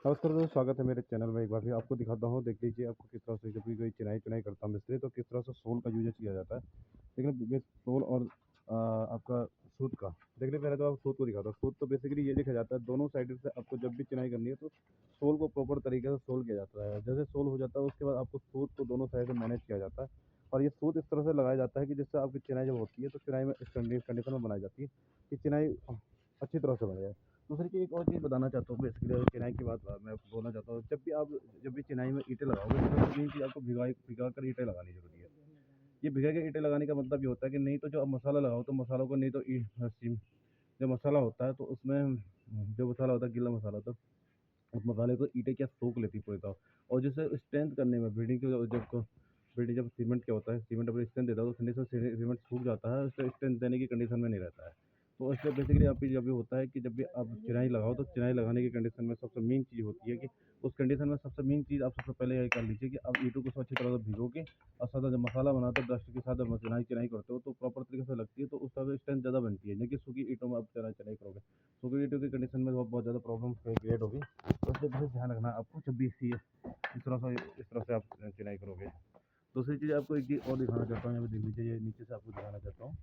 नमस्कार दोस्तों, स्वागत है मेरे चैनल में। एक बार फिर आपको दिखाता हूँ। देख लीजिए आपको किस तरह से जब भी कोई चिनाई चुनाई करता है मिस्त्री, तो किस तरह से सोल का यूज किया जाता है। देखिए सोल और आपका सूत का। देख लीजिए, पहले तो आप सूत को दिखाता हूँ। सूत तो बेसिकली ये देखा जाता है, दोनों साइड से आपको जब भी चिनाई करनी है तो सोल को प्रॉपर तरीके से सोल किया जाता है। जैसे सोल हो जाता है उसके बाद आपको सूत को दोनों साइड से मैनेज किया जाता है। और ये सूत इस तरह से लगाया जाता है कि जिससे आपकी चिनाई जब होती है तो चिनाई में इस कंडीशन में बनाई जाती है कि चिनाई अच्छी तरह से बन जाए। दूसरी चीज़, एक और चीज़ बताना चाहता हूँ। बेसिकली चिनाई की बात मैं आपको बोलना चाहता हूँ। जब भी चिनाई में ईंटें लगाओगे तो सबसे मेन चीज़ आपको भिगा कर ईंटें लगानी ज़रूरी है। ये भिगा के ईंटें लगाने का मतलब ये होता है कि नहीं तो जो आप मसाला लगाओ तो मसालों को नहीं तो जो मसाला होता है तो उसमें जो मसाला होता है गीला मसाला होता है, उस मसाले को ईंटें क्या सोख लेती पूरी तरह। और जैसे स्ट्रेंथ करने में बिल्डिंग जब सीमेंट क्या होता है, सीमेंट अपनी स्ट्रेंथ देता है तो ठंडी से सीमेंट सूख जाता है, उससे स्ट्रेंथ देने की कंडीशन में नहीं रहता है। तो इसलिए बेसिकली आप जब भी होता है कि जब भी आप चिनाई लगाओ तो चिनाई लगाने की कंडीशन में सबसे मेन चीज़ होती है कि उस कंडीशन में सबसे मेन चीज़ आप सबसे पहले ये कर लीजिए कि आप ईंटों को सब अच्छी तरह से भिगो के और साथ जब मसाला बनाते हो डस्ट के साथ जब चिनाई चिनाई करते हो तो प्रॉपर तरीके से लगती है, तो उस तरह से स्ट्रेंथ ज़्यादा बनती है। लेकिन सूखी ईंटों में आप चिनाई चिनाई करोगे, सूखी ईंटों की कंडीशन में बहुत बहुत ज़्यादा प्रॉब्लम क्रिएट होगी। तो इसलिए विशेष ध्यान रखना है आपको जब भी इस तरह से आप चिनाई करोगे। दूसरी चीज़ आपको एक चीज़ और दिखाना चाहता हूँ, यहाँ पे देख लीजिए, ये नीचे से आपको दिखाना चाहता हूँ।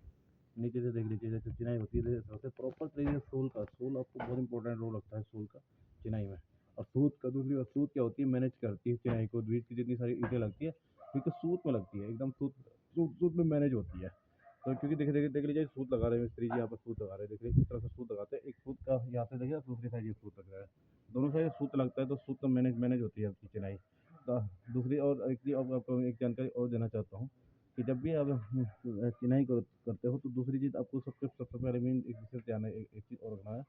नीचे से देख लीजिए, जैसे चिनाई होती है सबसे प्रॉपर तरीके से सोल आपको बहुत इंपॉर्टेंट रोल रखता है सोल का चिनाई में। और सूत का, दूसरी बात सूत क्या होती है, मैनेज करती है चिनाई को। बीच की जितनी सारी ईंटें लगती है क्योंकि सूत में लगती है, एकदम सूत सूत सूत में मैनेज होती है। तो क्योंकि देखिए देखिए देख लीजिए, सूत लगा रहे हैं मिस्त्री जी, यहाँ पर सूत लगा रहे हैं। देखिए इस तरह से सूत लगाते हैं, एक सूत का यहाँ से देखिए, दूसरी साइड ये सूत लग रहा है। दोनों साइड सूत लगता है तो सूत का मैनेज मैनेज होती है आपकी चिनाई। दूसरी और एक चीज़ आपको एक जानकारी और देना चाहता हूँ कि जब भी आप चिनाई करते हो तो दूसरी चीज़ आपको सबसे सबसे पहले मेन एक विशेष ध्यान है, एक चीज़ और रखना है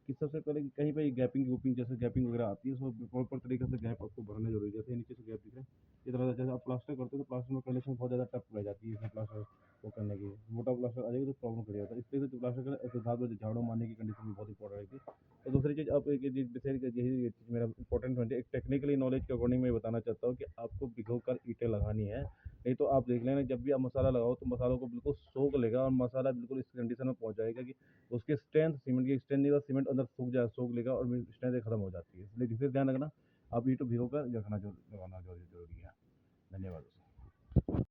कि सबसे पहले कि कहीं पे गैपिंग वूपिंग, जैसे गैपिंग वगैरह आती है, उसमें प्रॉपर तरीके से गैप आपको भरना जरूरी है। जैसे नीचे से गैप दिख रहा है, इस तरह से जैसे आप प्लास्टर करते हो तो प्लास्टर में कंडीशन बहुत ज़्यादा टफ रह जाती है। इसमें प्लास्टर वो करने की मोटा प्लास्टर आ जाएगी तो प्रॉब्लम क्रिएट होता है। इस तरीके से प्लास्टर करें, ऐसे साथ में झाड़ू मारने की कंडीशन भी बहुत इंपॉर्टेंट रहती है। और दूसरी चीज़ आप एक चीज़ यही चीज़ मेरा इंपॉर्टेंट पॉइंट है, एक टेक्निकली नॉलेज के अकॉर्डिंग मैं बताना चाहता हूँ कि आपको भिगो कर ईंटें लगानी है। नहीं तो आप देख लेना, जब भी आप मसाला लगाओ तो मसालों को बिल्कुल सोख लेगा और मसाला बिल्कुल इस कंडीशन में पहुंच जाएगा कि उसकी स्ट्रेंथ, सीमेंट की स्ट्रेंथ नहीं होगा, सीमेंट अंदर सूख जाए, सोख लेगा और स्ट्रेंथ खत्म हो जाती है। इसलिए विशेष ध्यान रखना, आप ईंटों भिगो कर लगाना जरूरी है। धन्यवाद।